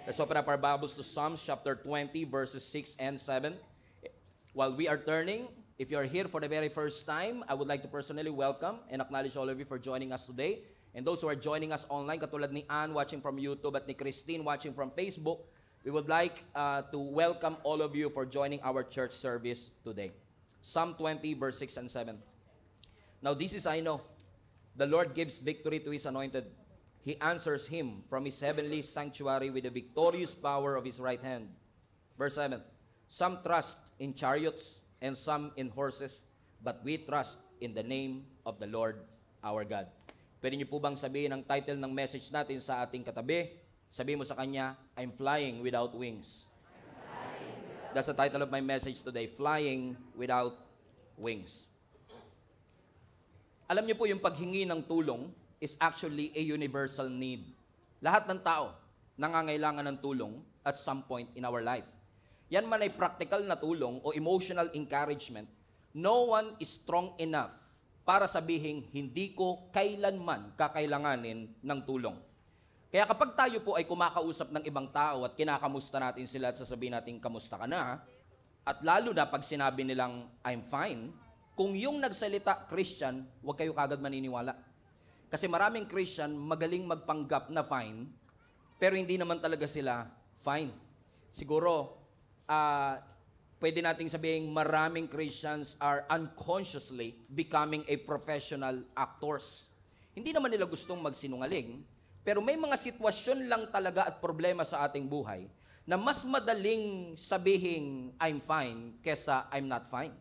Let's open up our Bibles to Psalms chapter 20, verses 6 and 7. While we are turning, if you are here for the very first time, I would like to personally welcome and acknowledge all of you for joining us today. And those who are joining us online, katulad ni Ann watching from YouTube at ni Christine watching from Facebook, we would like to welcome all of you for joining our church service today. Psalm 20, verse 6 and 7. Now this is I know, the Lord gives victory to His anointed. He answers him from His heavenly sanctuary with the victorious power of His right hand. Verse 7. Some trust in chariots and some in horses, but we trust in the name of the Lord our God. Pwede niyo po bang sabihin ang title ng message natin sa ating katabi? Sabihin mo sa kanya, I'm flying without wings. That's the title of my message today, Flying Without Wings. Alam niyo po yung paghingi ng tulong is actually a universal need. Lahat ng tao nangangailangan ng tulong at some point in our life. Yan man ay practical na tulong o emotional encouragement, no one is strong enough para sabihin, hindi ko kailanman kakailanganin ng tulong. Kaya kapag tayo po ay kumakausap ng ibang tao at kinakamusta natin sila at sasabihin natin, kamusta ka na? At lalo na pag sinabi nilang, I'm fine, kung yung nagsalita Christian, huwag kayo kagad maniniwala. Kasi maraming Christian magaling magpanggap na fine, pero hindi naman talaga sila fine. Siguro, pwede nating sabihin maraming Christians are unconsciously becoming a professional actors. Hindi naman nila gustong magsinungaling, pero may mga sitwasyon lang talaga at problema sa ating buhay na mas madaling sabihin I'm fine kesa I'm not fine.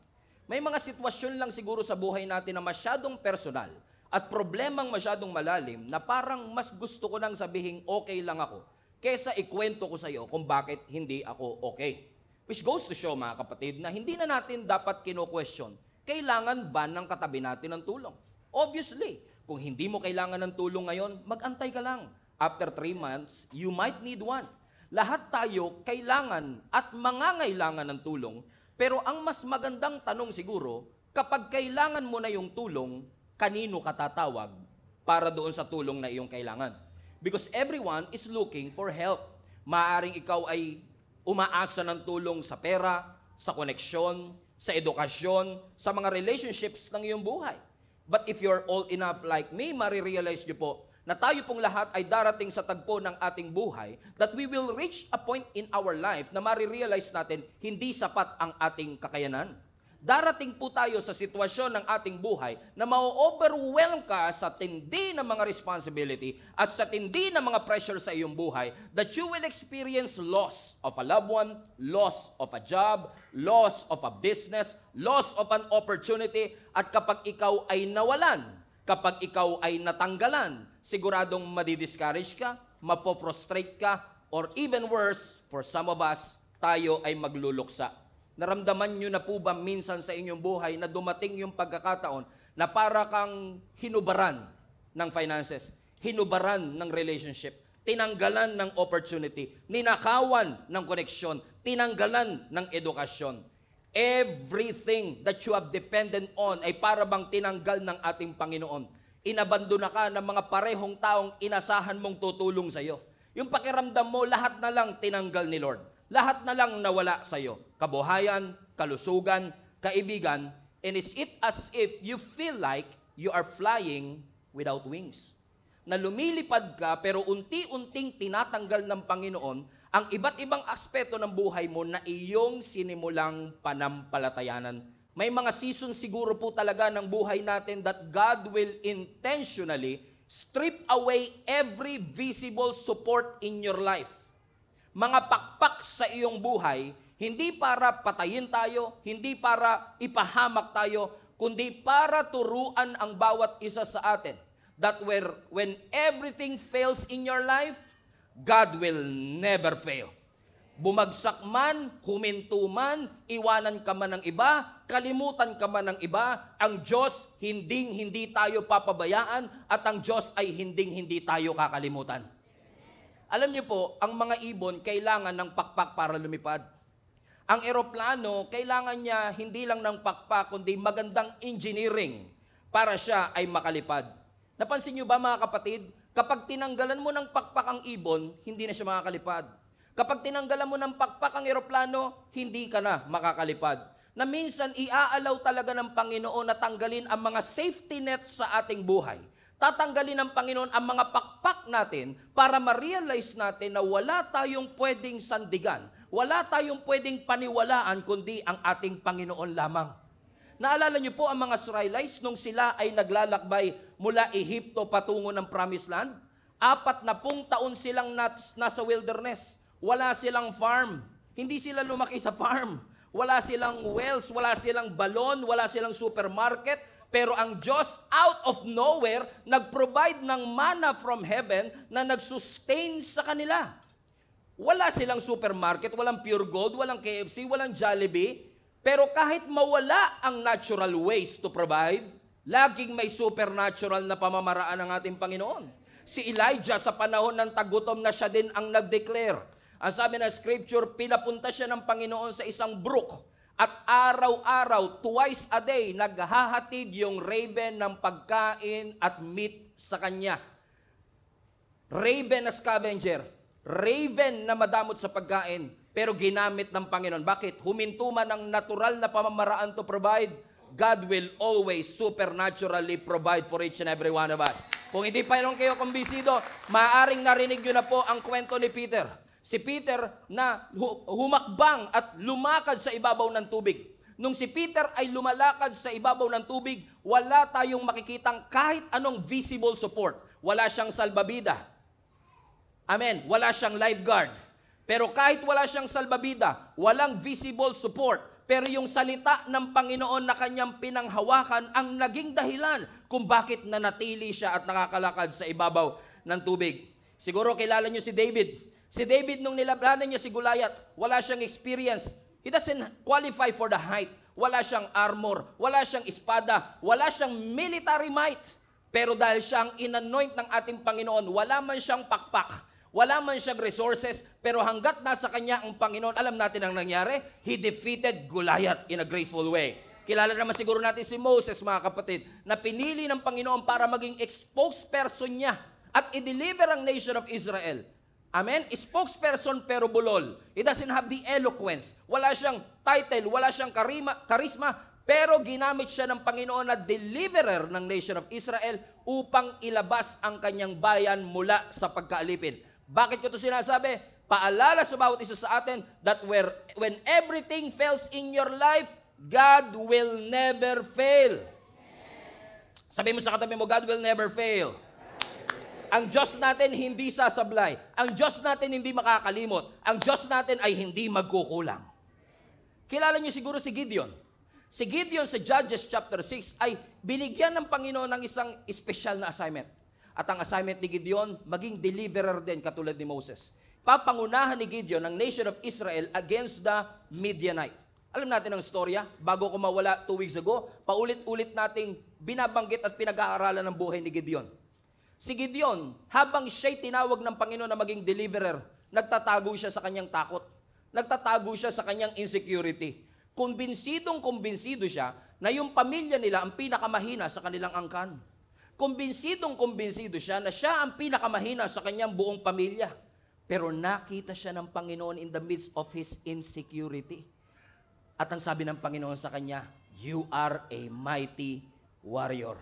May mga sitwasyon lang siguro sa buhay natin na masyadong personal at problemang masyadong malalim na parang mas gusto ko nang sabihin okay lang ako kesa ikwento ko sa iyo kung bakit hindi ako okay. Which goes to show mga kapatid na hindi na natin dapat kino-question, kailangan ba ng katabi natin ng tulong? Obviously, kung hindi mo kailangan ng tulong ngayon, mag-antay ka lang. After 3 months, you might need one. Lahat tayo kailangan at mangangailangan ng tulong, pero ang mas magandang tanong siguro, kapag kailangan mo na yung tulong, kanino ka tatawag para doon sa tulong na iyong kailangan? Because everyone is looking for help. Maaring ikaw ay umaasa ng tulong sa pera, sa koneksyon, sa edukasyon, sa mga relationships ng iyong buhay. But if you're old enough like me, marirealize niyo po na tayo pong lahat ay darating sa tagpo ng ating buhay that we will reach a point in our life na marirealize natin hindi sapat ang ating kakayanan. Darating po tayo sa sitwasyon ng ating buhay na ma-overwhelm ka sa tindi ng mga responsibility at sa tindi ng mga pressure sa iyong buhay that you will experience loss of a loved one, loss of a job, loss of a business, loss of an opportunity, at kapag ikaw ay nawalan, kapag ikaw ay natanggalan, siguradong madidiscourage ka, mapofrustrate ka, or even worse, for some of us, tayo ay magluluksa. Naramdaman nyo na po ba minsan sa inyong buhay na dumating yung pagkakataon na para kang hinubaran ng finances, hinubaran ng relationship, tinanggalan ng opportunity, ninakawan ng koneksyon, tinanggalan ng edukasyon. Everything that you have depended on ay para bang tinanggal ng ating Panginoon. Inabandona ka ng mga parehong taong inasahan mong tutulong sa iyo. Yung pakiramdam mo, lahat na lang tinanggal ni Lord. Lahat na lang nawala sa iyo. Kabuhayan, kalusugan, kaibigan, and is it as if you feel like you are flying without wings. Na lumilipad ka pero unti-unting tinatanggal ng Panginoon ang iba't ibang aspeto ng buhay mo na iyong sinimulang panampalatayanan. May mga season siguro po talaga ng buhay natin that God will intentionally strip away every visible support in your life. Mga pakpak sa iyong buhay, hindi para patayin tayo, hindi para ipahamak tayo, kundi para turuan ang bawat isa sa atin. That when everything fails in your life, God will never fail. Bumagsak man, huminto man, iwanan ka man ng iba, kalimutan ka man ng iba, ang Diyos hindi tayo papabayaan at ang Diyos ay hindi tayo kakalimutan. Alam niyo po, ang mga ibon kailangan ng pakpak para lumipad. Ang eroplano, kailangan niya hindi lang ng pakpak, kundi magandang engineering para siya ay makalipad. Napansin niyo ba mga kapatid, kapag tinanggalan mo ng pakpak ang ibon, hindi na siya makakalipad. Kapag tinanggalan mo ng pakpak ang eroplano, hindi ka na makakalipad. Na minsan iaalaw talaga ng Panginoon na tanggalin ang mga safety net sa ating buhay. Tatanggalin ng Panginoon ang mga pakpak natin para ma-realize natin na wala tayong pwedeng sandigan, wala tayong pwedeng paniwalaan kundi ang ating Panginoon lamang. Naalala niyo po ang mga Israelites nung sila ay naglalakbay mula Ehipto patungo ng Promised Land? 40 taon silang nasa wilderness. Wala silang farm. Hindi sila lumaki sa farm. Wala silang wells, wala silang balon, wala silang supermarket. Pero ang Diyos out of nowhere nag-provide ng manna from heaven na nag-sustain sa kanila. Wala silang supermarket, walang Pure Gold, walang KFC, walang Jollibee. Pero kahit mawala ang natural ways to provide, laging may supernatural na pamamaraan ng ating Panginoon. Si Elijah sa panahon ng tagutom na siya din ang nag-declare. Ang sabi ng scripture, pinapunta siya ng Panginoon sa isang brook at araw-araw, twice a day, naghahatid yung raven ng pagkain at meat sa kanya. Raven na scavenger, raven na madamot sa pagkain, pero ginamit ng Panginoon. Bakit? Huminto man ang natural na pamamaraan to provide, God will always supernaturally provide for each and every one of us. Kung hindi pa rin kayo kumbisido, maaaring narinig nyo na po ang kwento ni Peter. Si Peter na humakbang at lumakad sa ibabaw ng tubig. Nung si Peter ay lumalakad sa ibabaw ng tubig, wala tayong makikitang kahit anong visible support. Wala siyang salbabida. Amen. Wala siyang lifeguard. Pero kahit wala siyang salbabida, walang visible support, pero yung salita ng Panginoon na kanyang pinanghawakan ang naging dahilan kung bakit nanatili siya at nakakalakad sa ibabaw ng tubig. Siguro kilala niyo si David. Si David nung nilabanan niya si Goliath, wala siyang experience. He doesn't qualify for the height. Wala siyang armor, wala siyang espada, wala siyang military might. Pero dahil siyang inanoint ng ating Panginoon, wala man siyang pakpak. Wala man siyang resources, pero hanggat nasa kanya ang Panginoon, alam natin ang nangyari, he defeated Goliath in a graceful way. Kilala naman siguro natin si Moses, mga kapatid, na pinili ng Panginoon para maging spokesperson niya at i-deliver ang nation of Israel. Amen? Spokesperson pero bulol. He doesn't have the eloquence. Wala siyang title, wala siyang charisma, pero ginamit siya ng Panginoon na deliverer ng nation of Israel upang ilabas ang kanyang bayan mula sa pagkaalipin. Bakit ko ito sinasabi? Paalala sa bawat isa sa atin that when everything fails in your life, God will never fail. Sabi mo sa katabi mo, God will never fail. Ang Diyos natin hindi sasablay. Ang Diyos natin hindi makakalimot. Ang Diyos natin ay hindi magkukulang. Kilala niyo siguro si Gideon. Si Gideon sa Judges chapter 6 ay binigyan ng Panginoon ng isang special na assignment. At ang assignment ni Gideon, maging deliverer din katulad ni Moses. Papangunahan ni Gideon ang nation of Israel against the Midianite. Alam natin ang storya, bago ko mawala 2 weeks ago, paulit-ulit nating binabanggit at pinag-aaralan ng buhay ni Gideon. Si Gideon, habang siya'y tinawag ng Panginoon na maging deliverer, nagtatago siya sa kanyang takot. Nagtatago siya sa kanyang insecurity. Kumbinsidong-kumbinsido siya na yung pamilya nila ang pinakamahina sa kanilang angkan. Kumbinsidong-kumbinsido siya na siya ang pinakamahina sa kanyang buong pamilya. Pero nakita siya ng Panginoon in the midst of his insecurity. At ang sabi ng Panginoon sa kanya, you are a mighty warrior.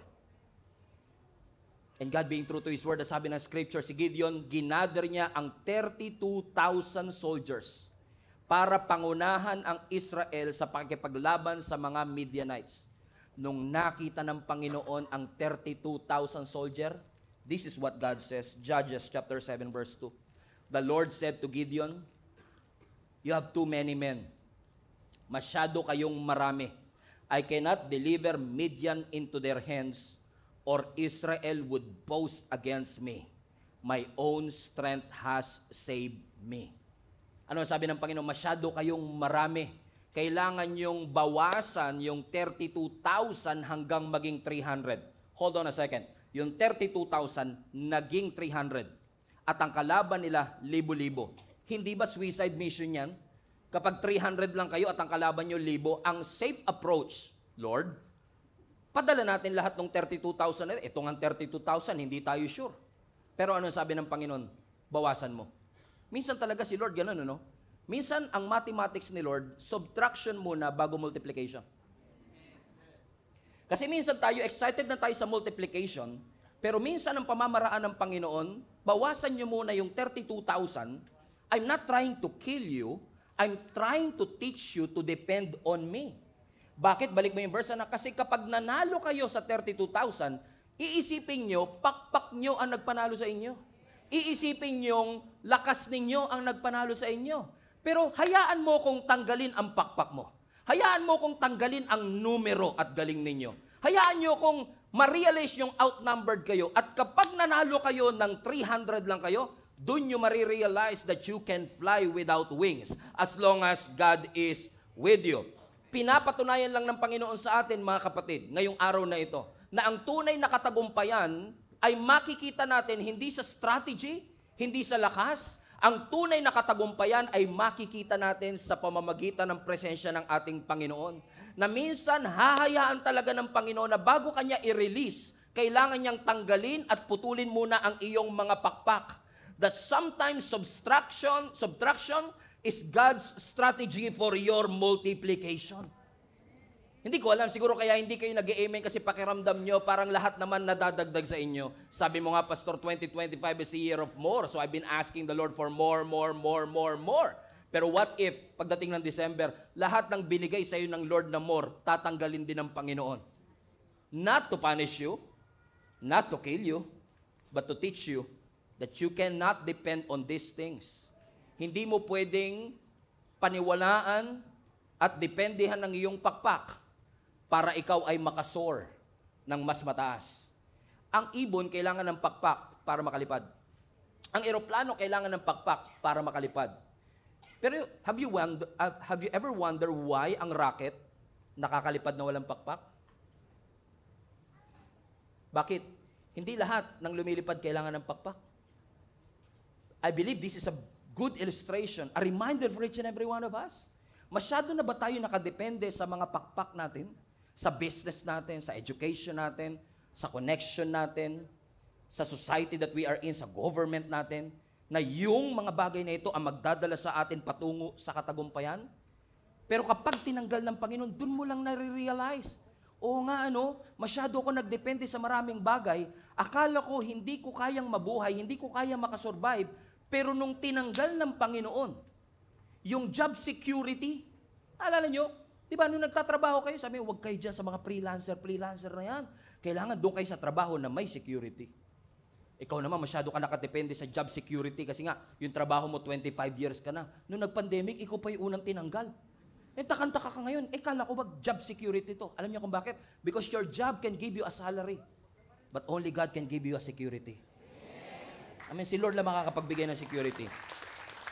And God being true to His word, sabi ng scripture, si Gideon, ginather niya ang 32,000 soldiers para pangunahan ang Israel sa pakikipaglaban sa mga Midianites. Nung nakita ng Panginoon ang 32,000 soldier, this is what God says, Judges chapter 7 verse 2. The Lord said to Gideon, you have too many men. Masyado kayong marami. I cannot deliver Midian into their hands, or Israel would boast against me. My own strength has saved me. Ano sabi ng Panginoon? Masyado kayong marami. Kailangan yung bawasan yung 32,000 hanggang maging 300. Hold on a second. Yung 32,000 naging 300. At ang kalaban nila, libo-libo. Hindi ba suicide mission yan? Kapag 300 lang kayo at ang kalaban nyo libo, ang safe approach, Lord, padala natin lahat ng 32,000 na ito nga 32,000, hindi tayo sure. Pero ano sabi ng Panginoon? Bawasan mo. Minsan talaga si Lord ganun, ano? Minsan ang mathematics ni Lord, subtraction muna bago multiplication. Kasi minsan tayo, excited na tayo sa multiplication, pero minsan ang pamamaraan ng Panginoon, bawasan nyo muna yung 32,000. I'm not trying to kill you, I'm trying to teach you to depend on me. Bakit? Balik mo yung verse na, kasi kapag nanalo kayo sa 32,000, iisipin nyo, pakpak nyo ang nagpanalo sa inyo. Iisipin nyo, lakas ninyo ang nagpanalo sa inyo. Pero hayaan mo kung tanggalin ang pakpak mo. Hayaan mo kung tanggalin ang numero at galing ninyo. Hayaan nyo kung ma-realize yung outnumbered kayo. At kapag nanalo kayo ng 300 lang kayo, doon nyo marirealize that you can fly without wings as long as God is with you. Pinapatunayan lang ng Panginoon sa atin, mga kapatid, ngayong araw na ito, na ang tunay na katagumpayan ay makikita natin hindi sa strategy, hindi sa lakas. Ang tunay na katagumpayan ay makikita natin sa pamamagitan ng presensya ng ating Panginoon. Na minsan, hahayaan talaga ng Panginoon na bago kanya i-release, kailangan niyang tanggalin at putulin muna ang iyong mga pakpak. That sometimes subtraction is God's strategy for your multiplication. Hindi ko alam, siguro kaya hindi kayo nag-amen kasi pakiramdam nyo, parang lahat naman nadadagdag sa inyo. Sabi mo nga, Pastor, 2025 is a year of more. So I've been asking the Lord for more. Pero what if, pagdating ng December, lahat ng binigay sa iyo ng Lord na more, tatanggalin din ng Panginoon? Not to punish you, not to kill you, but to teach you that you cannot depend on these things. Hindi mo pwedeng paniwalaan at dependihan ng iyong pakpak para ikaw ay makasoar ng mas mataas. Ang ibon kailangan ng pakpak para makalipad. Ang eroplano kailangan ng pakpak para makalipad. Pero have you ever wondered why ang rocket nakakalipad na walang pakpak? Bakit? Hindi lahat ng lumilipad kailangan ng pakpak. I believe this is a good illustration, a reminder for each and every one of us. Masyado na ba tayo nakadepende sa mga pakpak natin? Sa business natin, sa education natin, sa connection natin, sa society that we are in, sa government natin, na yung mga bagay na ito ang magdadala sa atin patungo sa katagumpayan? Pero kapag tinanggal ng Panginoon, dun mo lang nare-realize, oo nga masyado ko nagdepende sa maraming bagay, akala ko hindi ko kayang mabuhay, hindi ko kayang makasurvive, pero nung tinanggal ng Panginoon, yung job security, alala nyo, di ba, nung nagtatrabaho kayo, sabi, huwag kayo dyan sa mga freelancer na yan. Kailangan doon kayo sa trabaho na may security. Ikaw naman, masyado ka nakadepende sa job security kasi nga, yung trabaho mo, 25 years ka na. Nung nag-pandemic, ikaw pa yung unang tinanggal. Takantaka ka ngayon. Kala ko ba job security to? Alam niyo kung bakit? Because your job can give you a salary, but only God can give you a security. Amen. Si Lord lang makakapagbigay ng security.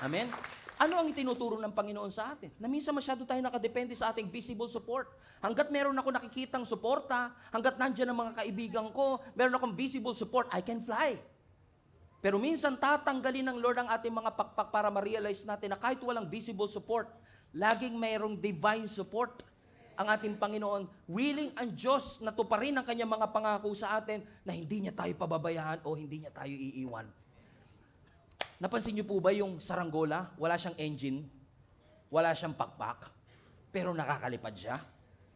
Amen. Ano ang itinuturo ng Panginoon sa atin? Na minsan masyado tayo nakadepende sa ating visible support. Hanggat meron ako nakikitang suporta, hanggat nandyan ang mga kaibigan ko, meron akong visible support, I can fly. Pero minsan tatanggalin ng Lord ang ating mga pakpak para ma-realize natin na kahit walang visible support, laging mayroong divine support ang ating Panginoon. Willing ang Diyos na tuparin ang kanyang mga pangako sa atin na hindi niya tayo pababayaan o hindi niya tayo iiwan. Napansin niyo po ba yung saranggola? Wala siyang engine, wala siyang pakpak, pero nakakalipad siya.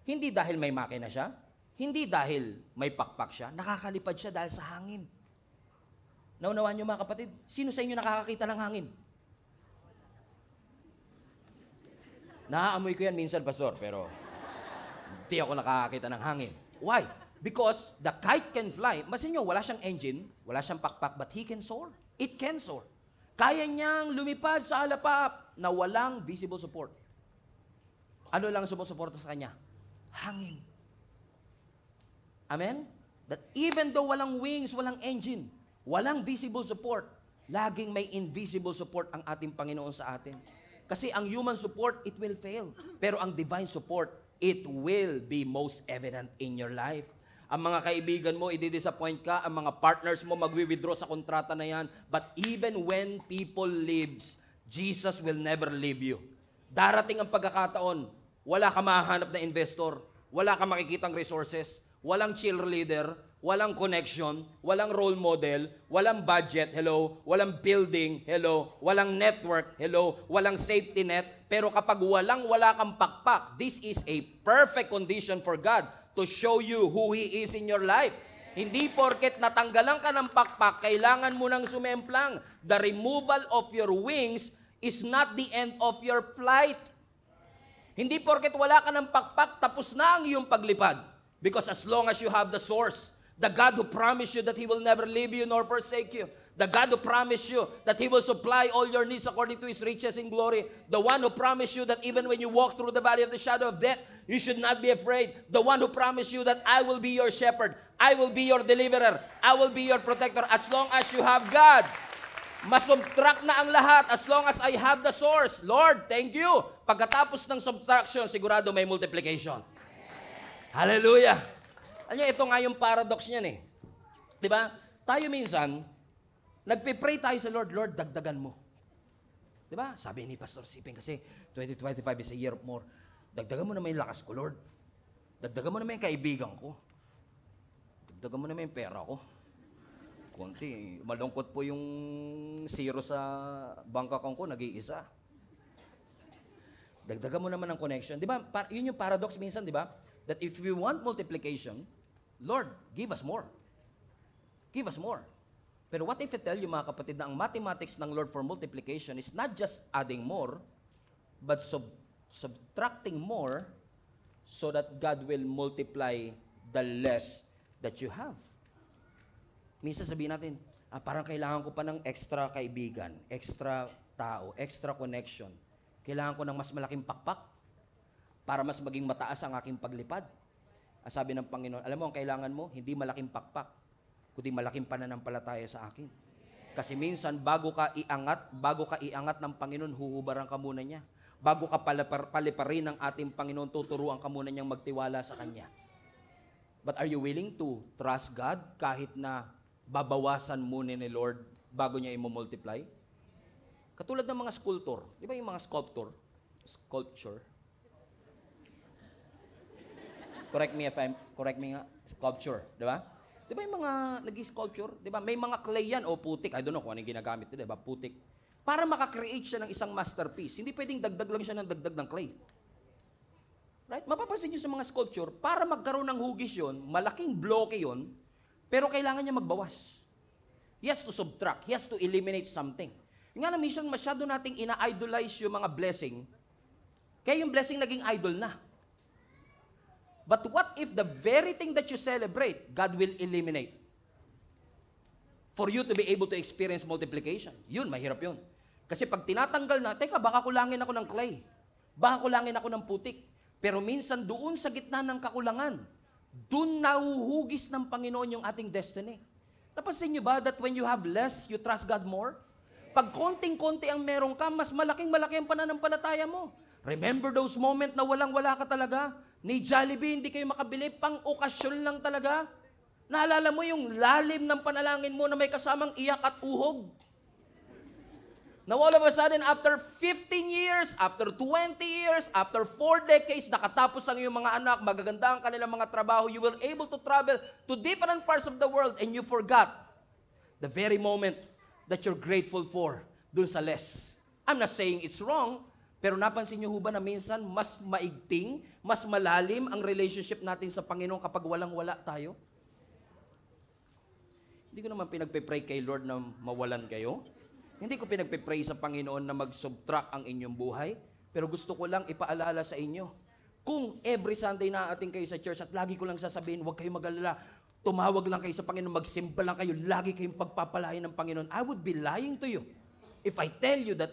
Hindi dahil may makina siya, hindi dahil may pakpak siya, nakakalipad siya dahil sa hangin. Naunawaan niyo mga kapatid, sino sa inyo nakakakita ng hangin? Naaamoy ko yan minsan, Pastor, pero hindi ako nakakakita ng hangin. Why? Because the kite can fly. Masin niyo, wala siyang engine, wala siyang pakpak, but he can soar. It can soar. Kaya niyang lumipad sa alapap na walang visible support. Ano lang sumusuporta sa kanya? Hangin. Amen? That even though walang wings, walang engine, walang visible support, laging may invisible support ang ating Panginoon sa atin. Kasi ang human support, it will fail. Pero ang divine support, it will be most evident in your life. Ang mga kaibigan mo, i-disappoint ka. Ang mga partners mo, magwi-withdraw sa kontrata na yan. But even when people leaves, Jesus will never leave you. Darating ang pagkakataon, wala ka mahanap na investor, wala ka makikitang resources, walang cheerleader, walang connection, walang role model, walang budget, hello, walang building, hello, walang network, hello, walang safety net. Pero kapag wala kang pakpak, this is a perfect condition for God to show you who He is in your life. Hindi porket natanggalan ka ng pakpak, kailangan mo nang sumemplang. The removal of your wings is not the end of your flight. Hindi porket wala ka ng pakpak, tapos na ang iyong paglipad. Because as long as you have the source, the God who promised you that He will never leave you nor forsake you, the God who promised you that He will supply all your needs according to His riches in glory, the one who promised you that even when you walk through the valley of the shadow of death, you should not be afraid, the one who promised you that I will be your shepherd, I will be your deliverer, I will be your protector. As long as you have God, masubtract na ang lahat as long as I have the source. Lord, thank you. Pagkatapos ng subtraction, sigurado may multiplication. Hallelujah. Ano, ito nga yung paradox niyan eh. Diba? Tayo minsan, nagpe-pray tayo sa Lord, Lord, dagdagan mo. Diba? Sabi ni Pastor Siping kasi, 2025 is a year of more. Dagdagan mo naman yung lakas ko, Lord. Dagdagan mo naman yung kaibigan ko. Dagdagan mo naman yung pera ko. Konti, malungkot po yung zero sa bank account ko, nag-iisa. Dagdagan mo naman ang connection. Diba? Yun yung paradox minsan, diba? That if we want multiplication, Lord, give us more. Give us more. Pero what if I tell you, mga kapatid, na ang mathematics ng Lord for multiplication is not just adding more, but subtracting more so that God will multiply the less that you have. Minsan sabihin natin, parang kailangan ko pa ng extra kaibigan, extra tao, extra connection. Kailangan ko ng mas malaking pakpak para mas maging mataas ang aking paglipad. Sabi ng Panginoon, alam mo, ang kailangan mo, hindi malaking pakpak, kundi malaking pananampalataya sa akin. Kasi minsan, bago ka iangat ng Panginoon, huhubaran ka muna niya. Bago ka paliparin ng ating Panginoon, tuturuan ka muna niyang magtiwala sa Kanya. But are you willing to trust God kahit na babawasan muna ni Lord bago niya i-multiply? Katulad ng mga sculptor. Di ba yung mga sculpture? Correct me nga, sculpture, di ba? Di ba yung mga nag-sculpture? Di ba? May mga clay yan o putik. I don't know kung ano yung ginagamit nila, di ba? Putik. Para makakreate siya ng isang masterpiece, hindi pwedeng dagdag lang siya ng dagdag ng clay. Right? Mapapansin niyo sa mga sculpture, para magkaroon ng hugis yon, malaking bloke yon, pero kailangan niya magbawas. He has to subtract. He has to eliminate something. Yung nga na, minsan masyado nating ina-idolize yung mga blessing, kaya yung blessing naging idol na. But what if the very thing that you celebrate, God will eliminate? For you to be able to experience multiplication. Yun, mahirap yun. Kasi pag tinatanggal na, teka, baka kulangin ako ng clay. Baka kulangin ako ng putik. Pero minsan doon sa gitna ng kakulangan, doon nahuhugis ng Panginoon yung ating destiny. Napansin niyo ba that when you have less, you trust God more? Pag konting-konti ang meron ka, mas malaking-malaki ang pananampalataya mo. Remember those moments na walang-wala ka talaga? Ni Jollibee, hindi kayo makabili, pang okasyon lang talaga. Naalala mo yung lalim ng panalangin mo na may kasamang iyak at uhog? Now all of a sudden, after 15 years, after 20 years, after 4 decades, nakatapos ang iyong mga anak, magaganda ang kanilang mga trabaho, you were able to travel to different parts of the world and you forgot the very moment that you're grateful for dun sa less. I'm not saying it's wrong, pero napansin niyo ba na minsan mas maigting, mas malalim ang relationship natin sa Panginoon kapag walang-wala tayo? Hindi ko naman pinagpe-pray kay Lord na mawalan kayo. Hindi ko pinagpe-pray sa Panginoon na mag-subtract ang inyong buhay. Pero gusto ko lang ipaalala sa inyo. Kung every Sunday na ating kayo sa church at lagi ko lang sasabihin, huwag kayong mag-alala, tumawag lang kayo sa Panginoon, magsimba lang kayo, lagi kayong pagpapalain ng Panginoon, I would be lying to you if I tell you that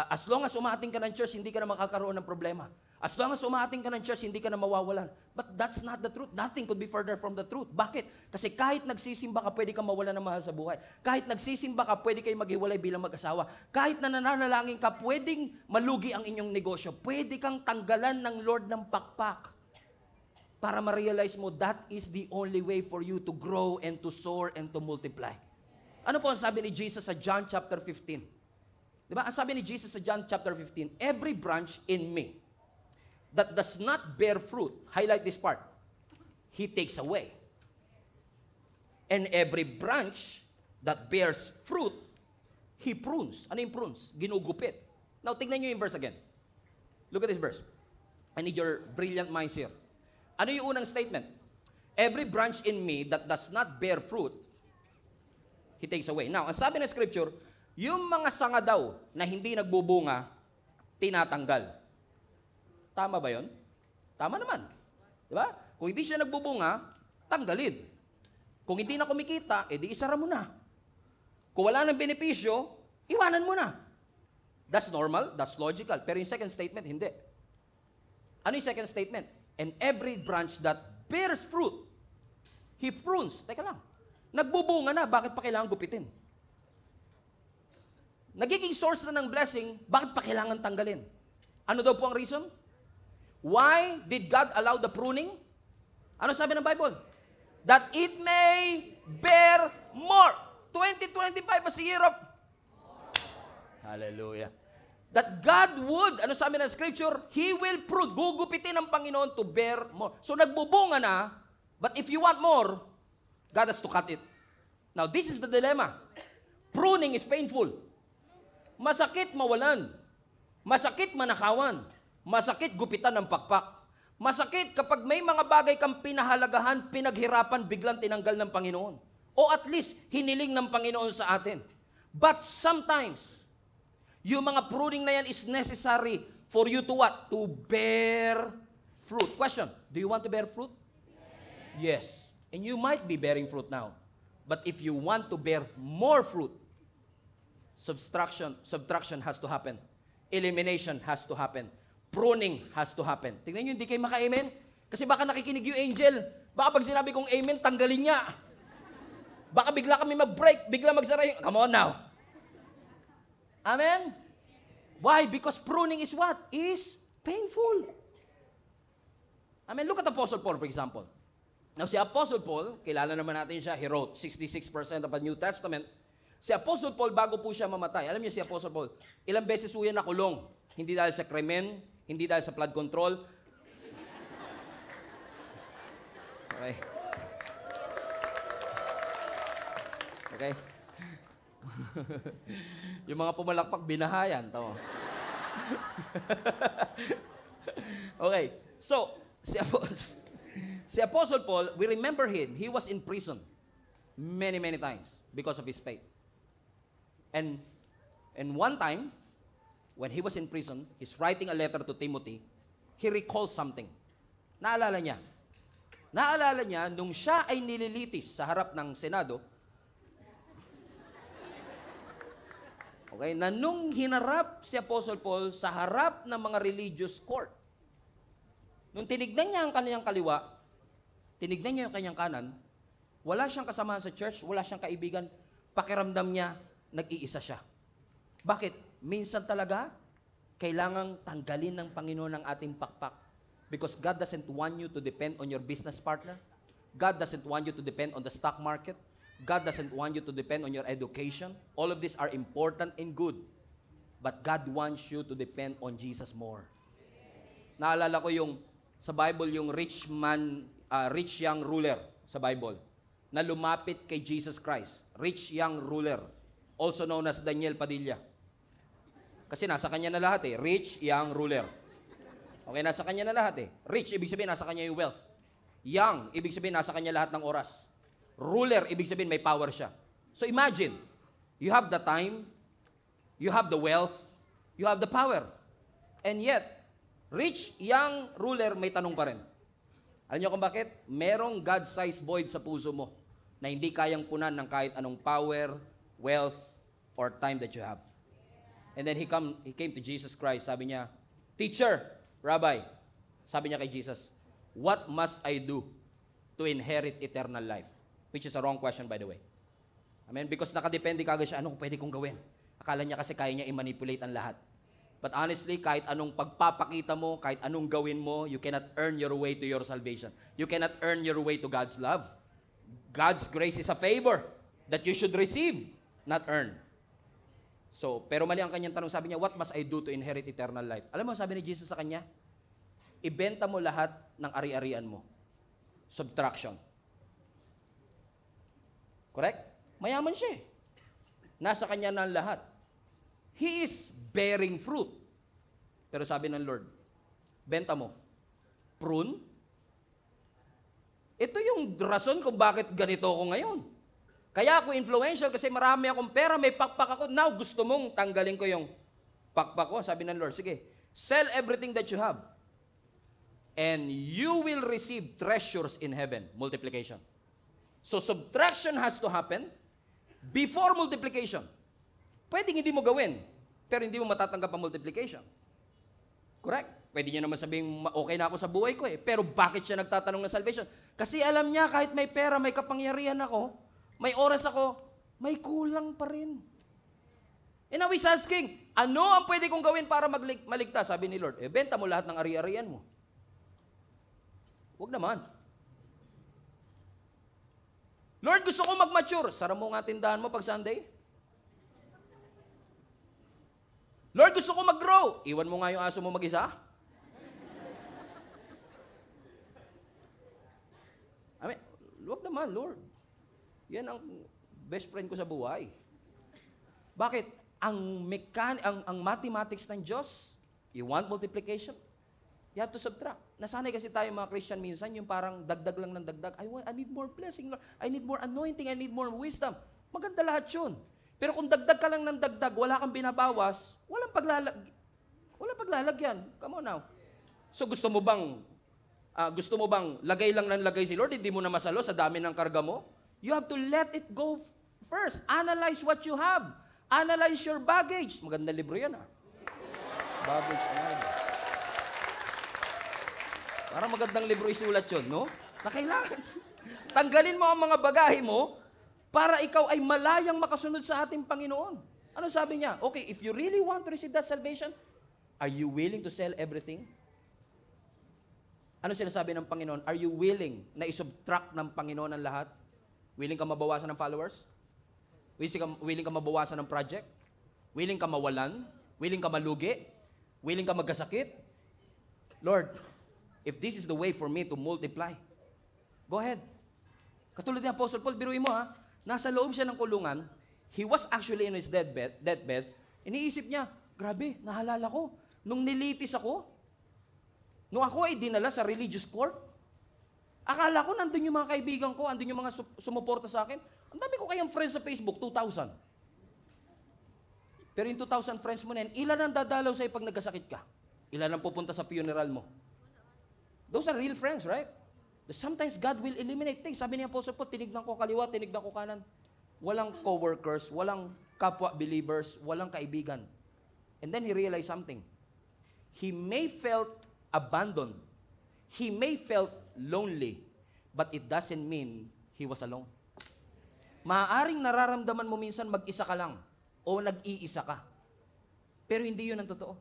as long as umaating ka ng church, hindi ka na makakaroon ng problema. As long as umaating ka ng church, hindi ka na mawawalan. But that's not the truth. Nothing could be further from the truth. Bakit? Kasi kahit nagsisimba ka, pwede kang mawalan ng mahal sa buhay. Kahit nagsisimba ka, pwede kayong maghiwalay bilang mag-asawa. Kahit na nananalangin ka, pwedeng malugi ang inyong negosyo. Pwede kang tanggalan ng Lord ng pakpak para ma-realize mo that is the only way for you to grow and to soar and to multiply. Ano po ang sabi ni Jesus sa John chapter 15? Diba? Ang sabi ni Jesus sa John chapter 15, every branch in me that does not bear fruit, highlight this part, He takes away. And every branch that bears fruit, He prunes. Ano yung prunes? Ginugupit. Now, tignan nyo yung verse again. Look at this verse. I need your brilliant minds here. Ano yung unang statement? Every branch in me that does not bear fruit, He takes away. Now, ang sabi ng scripture, yung mga sanga daw na hindi nagbubunga, tinatanggal. Tama ba yon? Tama naman. Diba? Kung hindi siya nagbubunga, tanggalin. Kung hindi na kumikita, edi isara mo na. Kung wala ng benepisyo, iwanan mo na. That's normal, that's logical. Pero yung second statement, hindi. Ano yung second statement? And every branch that bears fruit, He prunes. Teka lang. Nagbubunga na, bakit pa kailangan gupitin? Nagiging source na ng blessing, bakit pa kailangan tanggalin? Ano daw po ang reason? Why did God allow the pruning? Ano sabi ng Bible? That it may bear more. 2025 is a year of Hallelujah. That God would, ano sabi ng scripture? He will prune. Gugupitin ng Panginoon to bear more. So nagbubunga na, but if you want more, God has to cut it. Now, this is the dilemma. Pruning is painful. Masakit mawalan. Masakit manakawan. Masakit gupitan ng pakpak. Masakit kapag may mga bagay kang pinahalagahan, pinaghirapan, biglang tinanggal ng Panginoon. O at least, hiniling ng Panginoon sa atin. But sometimes, yung mga pruning na yan is necessary for you to what? To bear fruit. Question, do you want to bear fruit? Yes. And you might be bearing fruit now. But if you want to bear more fruit, subtraction has to happen. Elimination has to happen. Pruning has to happen. Tingnan nyo, hindi kayo maka-amen. Kasi baka nakikinig yung angel. Baka pag sinabi kong amen, tanggalin niya. Baka bigla kami mag-break, bigla magsara yung, come on now. Amen? Why? Because pruning is what? Is painful. Amen? Look at Apostle Paul, for example. Now, si Apostle Paul, kilala naman natin siya, he wrote 66% of the New Testament. Si Apostle Paul, bago po siya mamatay, alam niyo si Apostle Paul, ilang beses po yan nakulong. Hindi dahil sa krimen, hindi dahil sa flood control. Okay. Okay? Yung mga pumalakpak, binahayan. Tama. Okay. So, si Apostle Paul, we remember him. He was in prison many, many times because of his faith. And one time, when he was in prison, he's writing a letter to Timothy, he recalls something. Naalala niya, nung siya ay nililitis sa harap ng Senado, okay, na nung hinarap si Apostle Paul sa harap ng mga religious court, nung tinignan niya ang kanyang kaliwa, tinignan niya yung kanyang kanan, wala siyang kasamahan sa church, wala siyang kaibigan, pakiramdam niya, nag-iisa siya. Bakit? Minsan talaga, kailangang tanggalin ng Panginoon ang ating pakpak. Because God doesn't want you to depend on your business partner. God doesn't want you to depend on the stock market. God doesn't want you to depend on your education. All of these are important and good. But God wants you to depend on Jesus more. Naalala ko yung, sa Bible, yung rich young ruler sa Bible, na lumapit kay Jesus Christ. Rich young ruler, also known as Daniel Padilla. Kasi nasa kanya na lahat eh. Rich, young, ruler. Okay, nasa kanya na lahat eh. Rich, ibig sabihin, nasa kanya yung wealth. Young, ibig sabihin, nasa kanya lahat ng oras. Ruler, ibig sabihin, may power siya. So imagine, you have the time, you have the wealth, you have the power. And yet, rich, young, ruler, may tanong pa rin. Alam niyo kung bakit? Merong God-sized void sa puso mo na hindi kayang punan ng kahit anong power, wealth, or time that you have. And then he came to Jesus Christ. Sabi niya, Teacher, Rabbi, sabi niya kay Jesus, what must I do to inherit eternal life? Which is a wrong question, by the way. Amen? Because nakadepende kagad siya, anong pwede kong gawin? Akala niya kasi kaya niya i-manipulate ang lahat. But honestly, kahit anong pagpapakita mo, kahit anong gawin mo, you cannot earn your way to your salvation. You cannot earn your way to God's love. God's grace is a favor that you should receive, not earn. So, pero mali ang kanyang tanong, sabi niya, what must I do to inherit eternal life? Alam mo, sabi ni Jesus sa kanya, ibenta mo lahat ng ari-arian mo. Subtraction. Correct? Mayaman siya eh. Nasa kanya na ang lahat. He is bearing fruit. Pero sabi ng Lord, benta mo. Prune? Ito yung rason kung bakit ganito ako ngayon. Kaya ako influential kasi marami akong pera, may pakpak ako. Now, gusto mong tanggalin ko yung pakpak ko. Sabi ng Lord, sige, sell everything that you have. And you will receive treasures in heaven. Multiplication. So, subtraction has to happen before multiplication. Pwedeng hindi mo gawin, pero hindi mo matatanggap ang multiplication. Correct? Pwede niya naman sabihin, okay na ako sa buhay ko eh. Pero bakit siya nagtatanong ng salvation? Kasi alam niya, kahit may pera, may kapangyarihan ako, may oras ako, may kulang pa rin. And now he's asking, ano ang pwede kong gawin para maligtas? Sabi ni Lord, benta mo lahat ng ari-arian mo. Huwag naman. Lord, gusto ko mag-mature. Sara mo nga tindahan mo pag Sunday. Lord, gusto ko mag-grow. Iwan mo nga yung aso mo mag-isa. Huwag naman, Lord. Yan ang best friend ko sa buhay. Bakit? Ang mathematics ng Diyos, you want multiplication? You have to subtract. Nasanay kasi tayo mga Christian minsan, yung parang dagdag lang ng dagdag. I need more blessing, Lord. I need more anointing. I need more wisdom. Maganda lahat yun. Pero kung dagdag ka lang ng dagdag, wala kang binabawas, walang paglalagyan. Come on now. So gusto mo bang lagay lang ng lagay si Lord, hindi mo na masalo sa dami ng karga mo? You have to let it go first. Analyze what you have. Analyze your baggage. Maganda libro yan, ha? Baggage and parang magandang libro isulat yun, no? Na kailangan. Tanggalin mo ang mga bagahe mo para ikaw ay malayang makasunod sa ating Panginoon. Ano sabi niya? Okay, if you really want to receive that salvation, are you willing to sell everything? Ano sinasabi ng Panginoon? Are you willing na isubtract ng Panginoon ang lahat? Willing ka mabawasan ng followers? Willing ka mabawasan ng project? Willing ka mawalan? Willing ka malugi? Willing ka magkasakit? Lord, if this is the way for me to multiply, go ahead. Katulad ni Apostle Paul, biruin mo ha, nasa loob siya ng kulungan, he was actually in his deathbed, iniisip niya, grabe, nahalala ko, nung nilitis ako, nung ako ay dinala sa religious court, akala ko nandun yung mga kaibigan ko, andun yung mga sumuporta sa akin. Ang dami ko kayang friends sa Facebook, 2,000. Pero yung 2,000 friends mo na yan, ilan ang dadalaw sa'yo pag nagkasakit ka? Ilan ang pupunta sa funeral mo? Those are real friends, right? Sometimes God will eliminate things. Sabi ni Apostle Paul, tinignan ko kaliwa, tinignan ko kanan. Walang co-workers, walang kapwa-believers, walang kaibigan. And then he realized something. He may felt abandoned. He may felt lonely, but it doesn't mean he was alone. Maaaring nararamdaman mo minsan mag-isa ka lang o nag-iisa ka. Pero hindi yun ang totoo.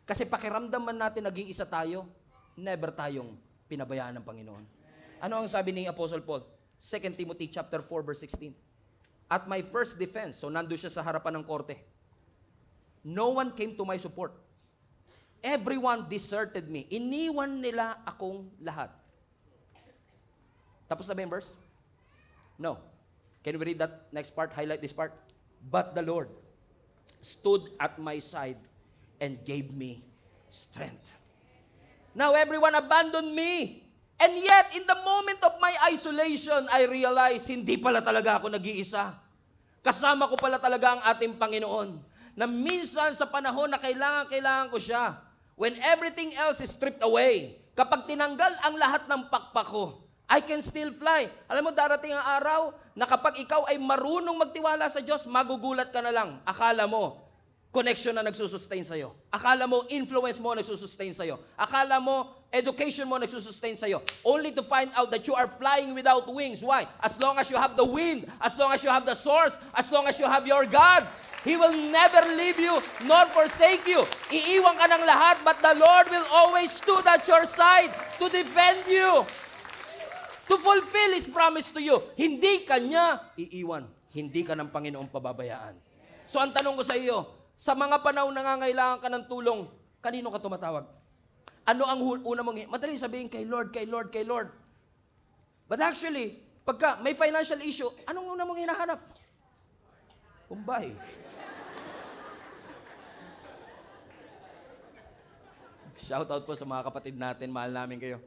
Kasi pakiramdam man natin nag-iisa tayo, never tayong pinabayaan ng Panginoon. Ano ang sabi ni Apostle Paul? 2 Timothy chapter 4 verse 16. At my first defense, so nando siya sa harapan ng korte. No one came to my support. Everyone deserted me. Iniwan nila akong lahat. Tapos na ba yung verse? No. Can we read that next part? Highlight this part. But the Lord stood at my side and gave me strength. Now everyone abandoned me. And yet, in the moment of my isolation, I realized, hindi pala talaga ako nag-iisa. Kasama ko pala talaga ang ating Panginoon. Na minsan sa panahon na kailangan ko siya, when everything else is stripped away, kapag tinanggal ang lahat ng pakpak ko, I can still fly. Alam mo, darating ang araw na kapag ikaw ay marunong magtiwala sa Diyos, magugulat ka na lang. Akala mo, connection na nagsusustain sa'yo. Akala mo, influence mo nagsusustain sa'yo. Akala mo, education mo nagsusustain sa'yo. Only to find out that you are flying without wings. Why? As long as you have the wind, as long as you have the source, as long as you have your God, He will never leave you nor forsake you. Iiwan ka ng lahat, but the Lord will always stood at your side to defend you, to fulfill His promise to you. Hindi ka niya iiwan. Hindi ka ng Panginoong pababayaan. So ang tanong ko sa iyo, sa mga panahon nangangailangan ka ng tulong, kanino ka tumatawag? Ano ang una mong, madali sabihin, kay Lord, kay Lord, kay Lord. But actually, pagka may financial issue, anong una mong hinahanap? Kumbay. Shout out po sa mga kapatid natin, mahal namin kayo.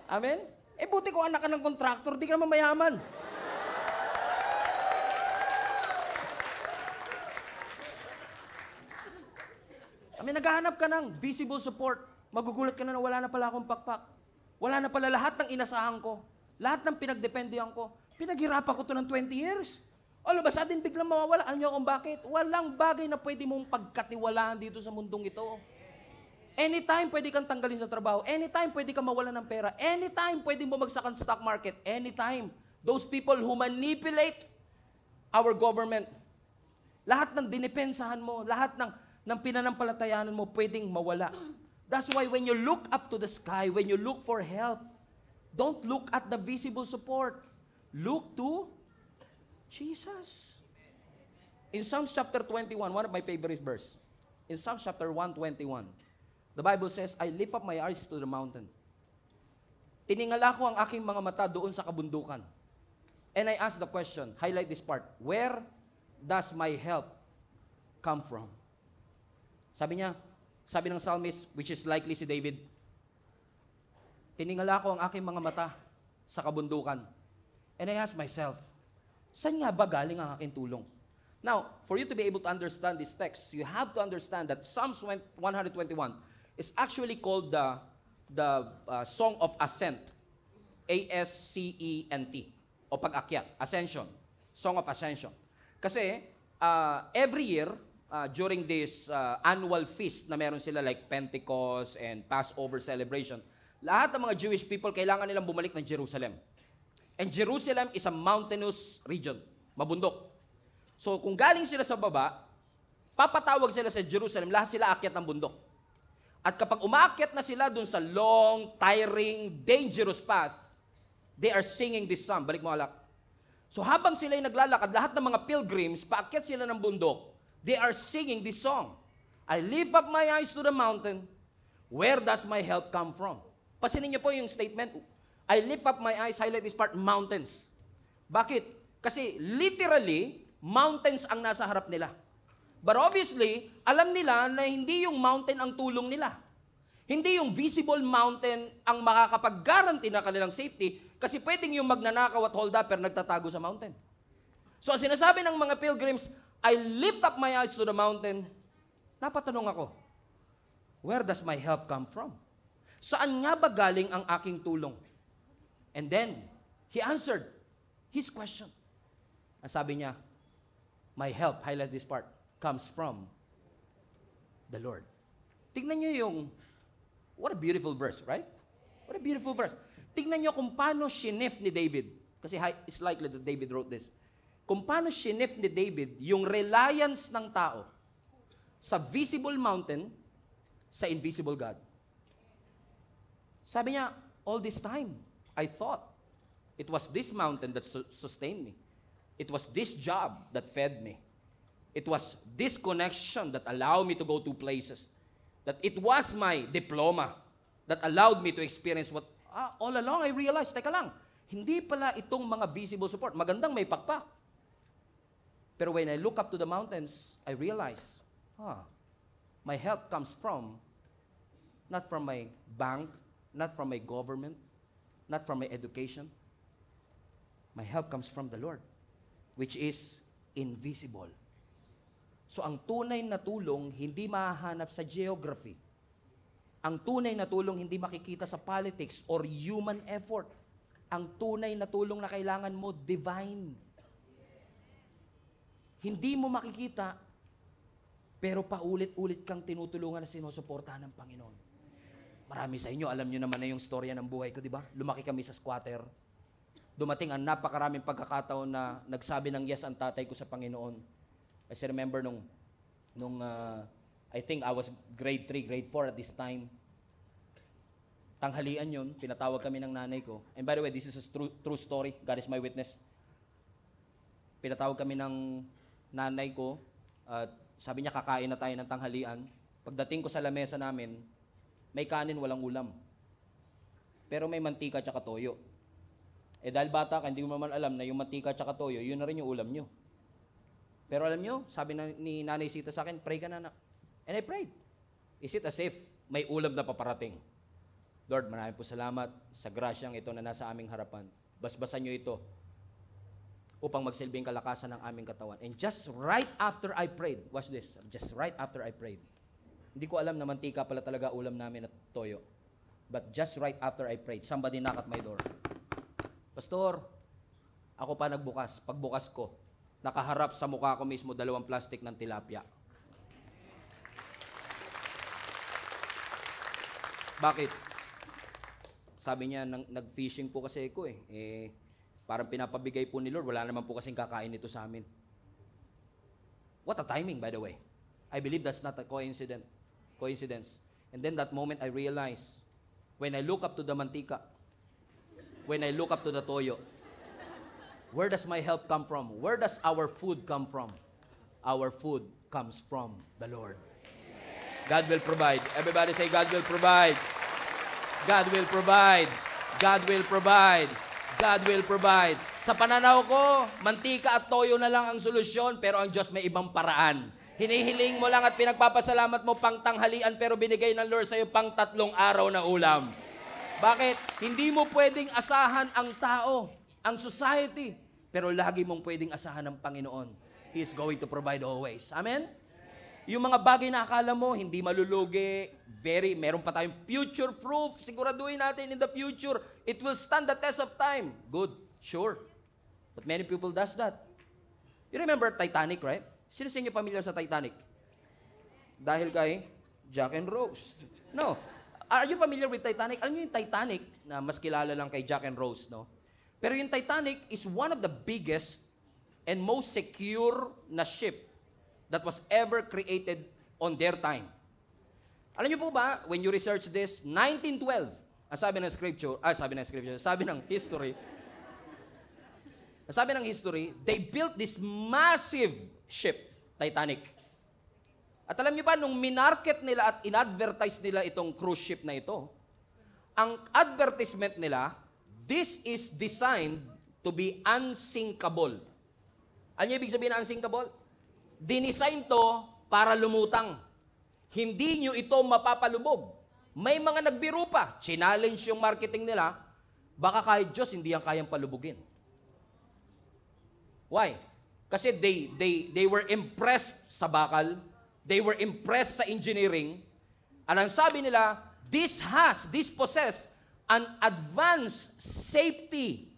Amen? Buti ko anak ka ng contractor, di ka naman mayaman. Amen, naghahanap ka ng visible support. Magugulat ka na wala na pala akong pakpak. Wala na pala lahat ng inasahan ko. Lahat ng pinagdependihan ko. Pinaghirapan ko to ng 20 years. All of a sudden, biglang mawawala. Alam niyo kung bakit? Walang bagay na pwede mong pagkatiwalaan dito sa mundong ito. Anytime pwede kang tanggalin sa trabaho. Anytime pwede kang mawalan ng pera. Anytime pwede bumagsak ang stock market. Anytime. Those people who manipulate our government. Lahat ng dinipensahan mo, lahat ng pinanampalatayanan mo, pwedeng mawala. That's why when you look up to the sky, when you look for help, don't look at the visible support. Look to Jesus. In Psalms chapter 21, one of my favorite verse. In Psalms chapter 121, the Bible says, I lift up my eyes to the mountain. Tiningala ko ang aking mga mata doon sa kabundukan. And I ask the question, highlight this part, where does my help come from? Sabi niya, sabi ng psalmist, which is likely si David, tiningala ko ang aking mga mata sa kabundukan. And I ask myself, saan nga ba galing ang aking tulong? Now, for you to be able to understand this text, you have to understand that Psalms 121 is actually called the Song of Ascent. A-S-C-E-N-T. O pag-akyat. Ascension. Song of Ascension. Kasi, every year, during this annual feast na meron sila like Pentecost and Passover celebration, lahat ng mga Jewish people, kailangan nilang bumalik ng Jerusalem. And Jerusalem is a mountainous region. Mabundok. So, kung galing sila sa baba, papatawag sila sa Jerusalem, lahat sila akyat ng bundok. At kapag umaakyat na sila dun sa long, tiring, dangerous path, they are singing this song. Balik mo alak. So habang sila'y naglalakad, lahat ng mga pilgrims, paakyat sila ng bundok, they are singing this song. I lift up my eyes to the mountain. Where does my help come from? Pasinin niyo po yung statement. I lift up my eyes, highlight this part, mountains. Bakit? Kasi literally, mountains ang nasa harap nila. But obviously, alam nila na hindi yung mountain ang tulong nila. Hindi yung visible mountain ang makakapag-guarantee na kanilang safety kasi pwedeng yung magnanakaw at hold-upper nagtatago sa mountain. So, sinasabi ng mga pilgrims, I lift up my eyes to the mountain. Napatanong ako, where does my help come from? Saan nga ba galing ang aking tulong? And then, he answered his question. Ang sabi niya, my help, highlight this part, comes from the Lord. Tignan niyo yung, what a beautiful verse, right? What a beautiful verse. Tignan niyo kung paano shinif ni David. Kasi it's likely that David wrote this. Kung paano shinif ni David yung reliance ng tao sa visible mountain, sa invisible God. Sabi niya, all this time, I thought it was this mountain that sustained me. It was this job that fed me. It was this connection that allowed me to go to places. That it was my diploma that allowed me to experience what, all along I realized, teka lang, hindi pala itong mga visible support. Magandang may pakpak. Pero when I look up to the mountains, I realize, my help comes from, not from my bank, not from my government, not from my education. My help comes from the Lord, which is invisible. So ang tunay na tulong, hindi mahahanap sa geography. Ang tunay na tulong, hindi makikita sa politics or human effort. Ang tunay na tulong na kailangan mo, divine. Hindi mo makikita, pero paulit-ulit kang tinutulungan na sinusuportahan ng Panginoon. Marami sa inyo, alam nyo naman na yung storya ng buhay ko, di ba? Lumaki kami sa squatter. Dumating ang napakaraming pagkakataon na nagsabi ng yes ang tatay ko sa Panginoon. I still remember nung I think I was grade 3, grade 4 at this time. Tanghalian yun, pinatawag kami ng nanay ko. And by the way, this is a true story. God is my witness. Pinatawag kami ng nanay ko. Sabi niya, kakain na tayo ng tanghalian. Pagdating ko sa lamesa namin, may kanin, walang ulam. Pero may mantika tsaka toyo. Dahil bata ka, hindi mo naman alam na yung mantika tsaka toyo, yun na rin yung ulam nyo. Pero alam nyo, sabi ni Nanay Sita sa akin, pray ka na, anak. And I prayed. Is it as if may ulam na paparating? Lord, maraming po salamat sa grasyang ito na nasa aming harapan. Basbasan nyo ito upang magsilbing kalakasan ng aming katawan. And just right after I prayed, watch this, just right after I prayed, hindi ko alam na mantika pala talaga ulam namin at toyo. But just right after I prayed, somebody knocked at my door. Pastor, ako pa nagbukas. Pagbukas ko, nakaharap sa mukha ko mismo 2 plastic ng tilapia. Bakit? Sabi niya, nag-fishing po kasi ako parang pinapabigay po ni Lord, wala naman po kasing kakain ito sa amin. What a timing, by the way. I believe that's not a coincidence. And then that moment I realized, when I look up to the mantika, when I look up to the toyo, where does my help come from? Where does our food come from? Our food comes from the Lord. God will provide. Everybody say, God will provide. God will provide. God will provide. God will provide. Sa pananaw ko, mantika at toyo na lang ang solusyon, pero ang Diyos may ibang paraan. Hinihiling mo lang at pinagpapasalamat mo pang tanghalian, pero binigay ng Lord sa iyo pang 3 araw na ulam. Bakit? Hindi mo pwedeng asahan ang tao, ang society, pero lagi mong pwedeng asahan ang Panginoon. He is going to provide always. Amen? Yung mga bagay na akala mo, hindi malulugi, meron pa tayong future proof, siguraduhin natin in the future, it will stand the test of time. Good, sure. But many people does that. You remember Titanic, right? Sino sa inyo familiar sa Titanic? Dahil kay Jack and Rose. No. Are you familiar with Titanic? Alam niyo yung Titanic, na mas kilala lang kay Jack and Rose, no? Pero yung Titanic is one of the biggest and most secure na ship that was ever created on their time. Alam niyo po ba, when you research this, 1912, sabi ng history, they built this massive ship, Titanic. At alam niyo ba, nung minarket nila at in-advertise nila itong cruise ship na ito, ang advertisement nila, this is designed to be unsinkable. Ano yung ibig sabihin ng unsinkable? Dinisign to para lumutang. Hindi nyo ito mapapalubog. May mga nagbiro pa. Challenge yung marketing nila. Baka kahit Diyos, hindi yan kayang palubugin. Why? Kasi they were impressed sa bakal. They were impressed sa engineering. At ang sabi nila, this possess an advanced safety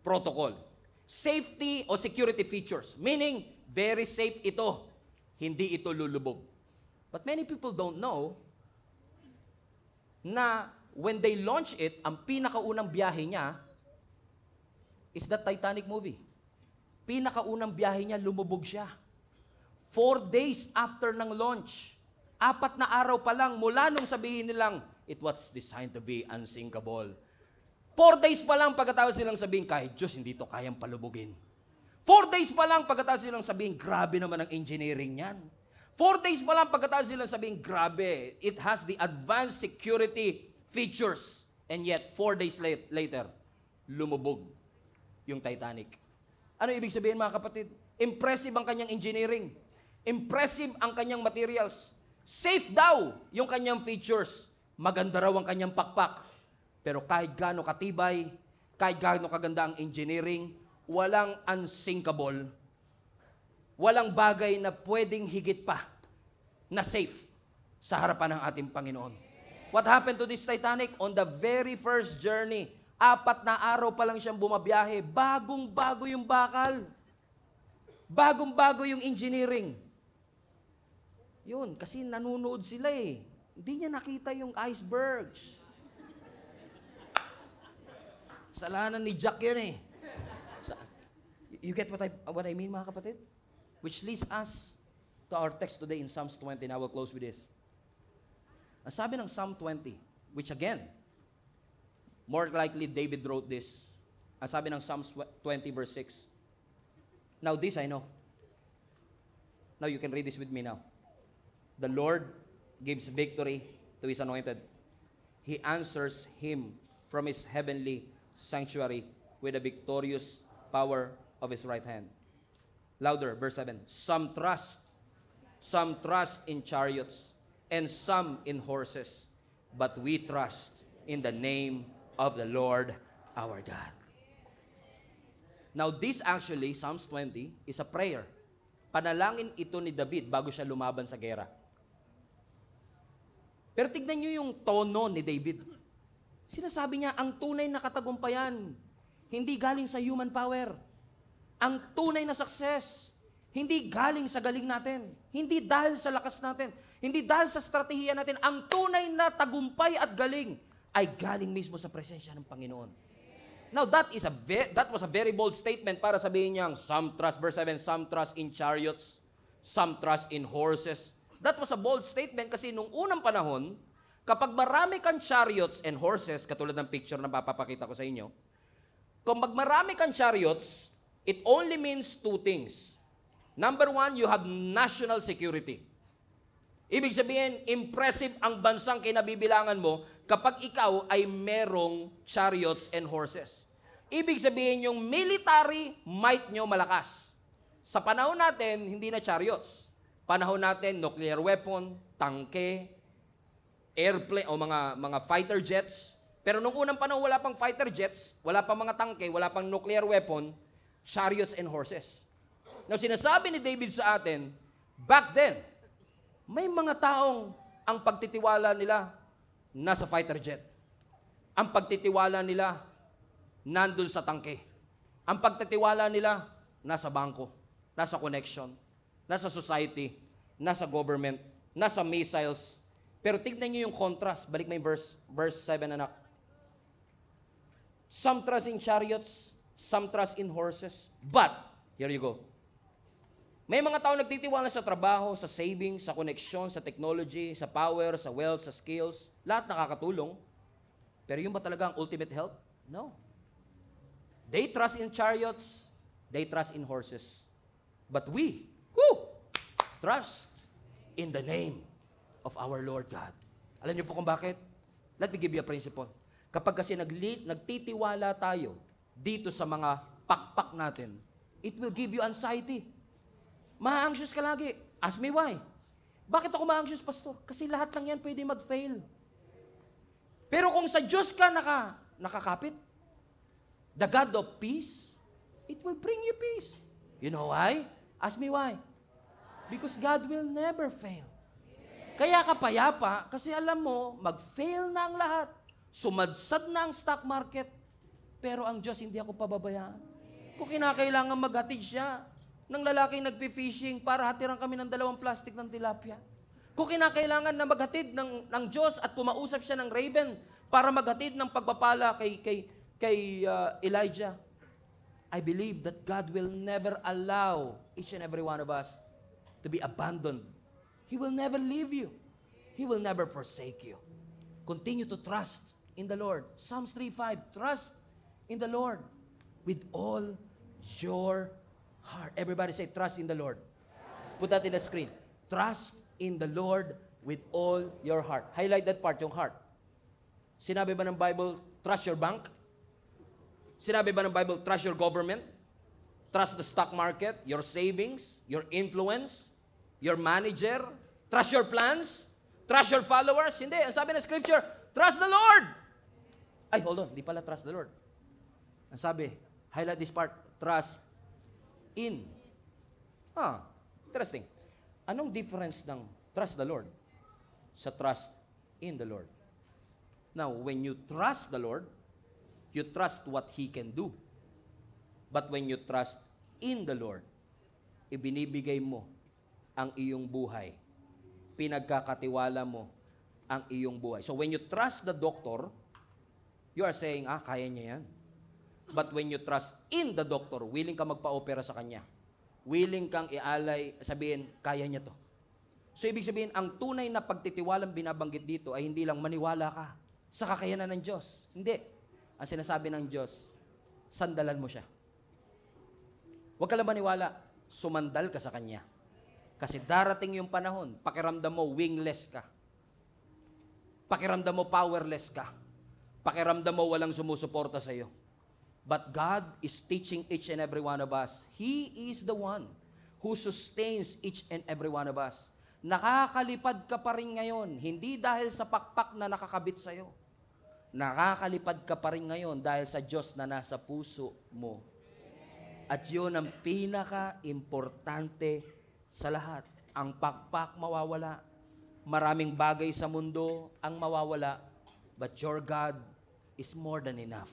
protocol. Safety o security features. Meaning, very safe ito. Hindi ito lulubog. But many people don't know na when they launch it, ang pinakaunang biyahe niya is the Titanic movie. Pinakaunang biyahe niya, lumubog siya. 4 days after ng launch. 4 na araw pa lang mula nung sabihin nilang, it was designed to be unsinkable. 4 days pa lang pagkatapos nilang sabihin, kahit Diyos, hindi ito kayang palubugin. 4 days pa lang pagkatapos nilang sabihin, grabe naman ang engineering niyan. 4 days pa lang pagkatapos nilang sabihin, grabe, it has the advanced security features. And yet, 4 days later, lumubog yung Titanic. Ano ibig sabihin, mga kapatid? Impressive ang kanyang engineering. Impressive ang kanyang materials. Safe daw yung kanyang features. Maganda raw ang kanyang pakpak. Pero kahit gaano katibay, kahit gaano kaganda ang engineering, walang unsinkable. Walang bagay na pwedeng higit pa na safe sa harapan ng ating Panginoon. What happened to this Titanic? On the very first journey, 4 na araw pa lang siyang bumabiyahe, bagong-bago yung bakal. Bagong-bago yung engineering. Yun, kasi nanunood sila eh. Hindi niya nakita yung icebergs. Salanan ni Jack yan eh. You get what I mean, mga kapatid? Which leads us to our text today in Psalms 20, and I will close with this. Ang sabi ng Psalm 20, which again, more likely David wrote this. Ang sabi ng Psalms 20 verse 6. Now this I know. Now you can read this with me now. The Lord gives victory to His anointed. He answers him from his heavenly sanctuary with the victorious power of his right hand. Louder, verse 7. Some trust in chariots, and some in horses, but we trust in the name of the Lord our God. Now this actually, Psalms 20, is a prayer. Panalangin ito ni David bago siya lumaban sa gera. Pero tignan niyo yung tono ni David. Sinasabi niya, ang tunay na katagumpayan, hindi galing sa human power. Ang tunay na success, hindi galing sa galing natin. Hindi dahil sa lakas natin. Hindi dahil sa strategiya natin. Ang tunay na tagumpay at galing ay galing mismo sa presensya ng Panginoon. Now, that was a very bold statement para sabihin niyang, some trust, verse 7, some trust in chariots, some trust in horses. That was a bold statement kasi nung unang panahon, kapag marami kang chariots and horses, katulad ng picture na papapakita ko sa inyo, kung marami kang chariots, it only means two things. Number one, you have national security. Ibig sabihin, impressive ang bansang kinabibilangan mo kapag ikaw ay merong chariots and horses. Ibig sabihin, yung military might nyo malakas. Sa panahon natin, hindi na chariots. Panahon natin, nuclear weapon, tangke, airplane, o mga fighter jets. Pero nung unang panahon, wala pang fighter jets, wala pang mga tangke, wala pang nuclear weapon, chariots and horses. Now, sinasabi ni David sa atin, back then, may mga taong ang pagtitiwala nila nasa fighter jet. Ang pagtitiwala nila nandun sa tangke. Ang pagtitiwala nila nasa bangko, nasa connection, nasa society, nasa government, nasa missiles. Pero tignan niyo yung contrast. Balik mo yung verse 7, anak. Some trust in chariots, some trust in horses. But, here you go. May mga tao nagtitiwala sa trabaho, sa savings, sa connection, sa technology, sa power, sa wealth, sa skills. Lahat nakakatulong. Pero yung ba talaga ang ultimate help? No. They trust in chariots, they trust in horses. But we, trust in the name of our Lord God. Alam niyo po kung bakit? Let me give you a principle. Kapag kasi nagtitiwala tayo dito sa mga pakpak natin, it will give you anxiety. Ma-anxious ka lagi. Ask me why. Bakit ako ma-anxious, pastor? Kasi lahat lang yan pwede mag-fail. Pero kung sa Diyos ka nakakapit, the God of peace, it will bring you peace. You know why? Ask me why. Because God will never fail. Kaya ka payapa, kasi alam mo, mag-fail na ang lahat. Sumadsad na ang stock market. Pero ang Diyos, hindi ako pababayaan. Kung kinakailangan maghatid siya ng lalaking nagpi-fishing para hatiran kami ng 2 plastic ng tilapia. Kung kinakailangan na maghatid ng Diyos at kumausap siya ng raven para maghatid ng pagpapala kay Elijah, I believe that God will never allow each and every one of us to be abandoned. He will never leave you. He will never forsake you. Continue to trust in the Lord. Psalms 3:5, trust in the Lord with all your heart. Everybody say, trust in the Lord. Put that in the screen. Trust in the Lord with all your heart. Highlight that part, yung heart. Sinabi ba ng Bible, trust your bank? Sinabi ba ng Bible, trust your government? Trust the stock market, your savings, your influence, your manager? Trust your plans? Trust your followers? Hindi. Ang sabi ng scripture, trust the Lord. Ay, hold on. Di pala trust the Lord. Ang sabi, highlight this part, trust in. Interesting. Anong difference ng trust the Lord sa trust in the Lord? Now, when you trust the Lord, you trust what He can do. But when you trust in the Lord, ibinibigay mo ang iyong buhay. Pinagkakatiwala mo ang iyong buhay. So when you trust the doctor, you are saying, kaya niya yan. But when you trust in the doctor, willing ka magpa-opera sa kanya. Willing kang ialay, sabihin, kaya niya to. So ibig sabihin, ang tunay na pagtitiwalang binabanggit dito ay hindi lang maniwala ka sa kakayanan ng Diyos. Hindi. Ang sinasabi ng Diyos, sandalan mo siya. Huwag ka lang maniwala, sumandal ka sa Kanya. Kasi darating yung panahon, pakiramdam mo, wingless ka. Pakiramdam mo powerless ka. Pakiramdam mo walang sumusuporta sa iyo. But God is teaching each and every one of us. He is the one who sustains each and every one of us. Nakakalipad ka pa rin ngayon, hindi dahil sa pakpak na nakakabit sa iyo. Nakakalipad ka pa rin ngayon dahil sa Diyos na nasa puso mo. At yun ang pinaka-importante sa lahat. Ang pakpak mawawala. Maraming bagay sa mundo ang mawawala. But your God is more than enough.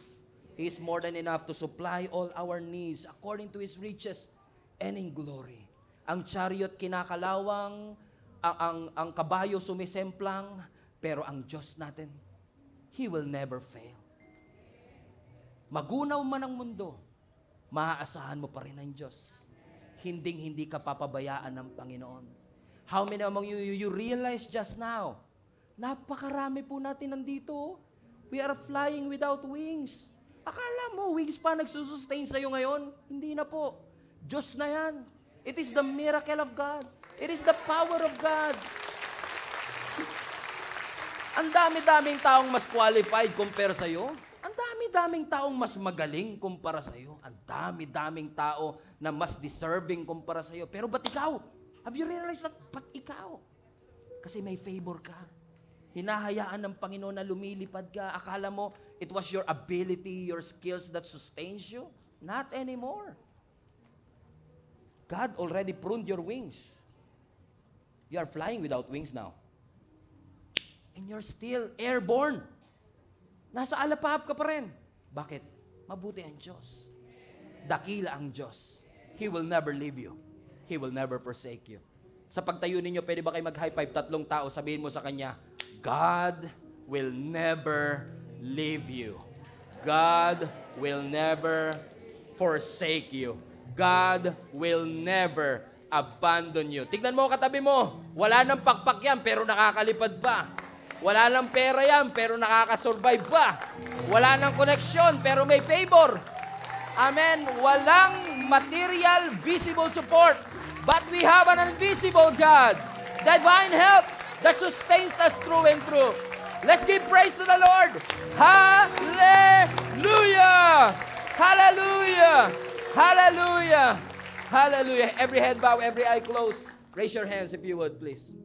He is more than enough to supply all our needs according to His riches and in glory. Ang chariot kinakalawang, ang kabayo sumisemplang, pero ang Diyos natin, He will never fail. Magunaw man ang mundo, maaasahan mo pa rin ang Diyos. Hinding-hindi ka papabayaan ng Panginoon. How many among you realize just now, napakarami po natin nandito. We are flying without wings. Akala mo, wings pa nagsusustain sa'yo ngayon? Hindi na po. Diyos na yan. It is the miracle of God. It is the power of God. Ang dami-daming taong mas qualified compare sa'yo. Ang dami-daming taong mas magaling kumpara sa'yo. Ang dami-daming tao na mas deserving kumpara sa'yo. Pero ba't ikaw? Have you realized that ba't ikaw? Kasi may favor ka. Hinahayaan ng Panginoon na lumilipad ka. Akala mo, it was your ability, your skills that sustains you? Not anymore. God already pruned your wings. You are flying without wings now. And you're still airborne. Nasa alapahap ka pa rin. Bakit? Mabuti ang Diyos. Dakila ang Diyos. He will never leave you. He will never forsake you. Sa pagtayo ninyo, pwede ba kayo mag-high five? 3 tao, sabihin mo sa kanya, God will never leave you. God will never forsake you. God will never abandon you. Tignan mo katabi mo, wala nang pakpak yan, pero nakakalipad pa. Wala nang pera yan, pero nakakasurvive pa. Wala nang koneksyon, pero may favor. Amen. Walang material, visible support. But we have an invisible God. Divine help that sustains us through and through. Let's give praise to the Lord. Hallelujah! Hallelujah! Hallelujah! Hallelujah. Every head bow, every eye closed. Raise your hands if you would, please.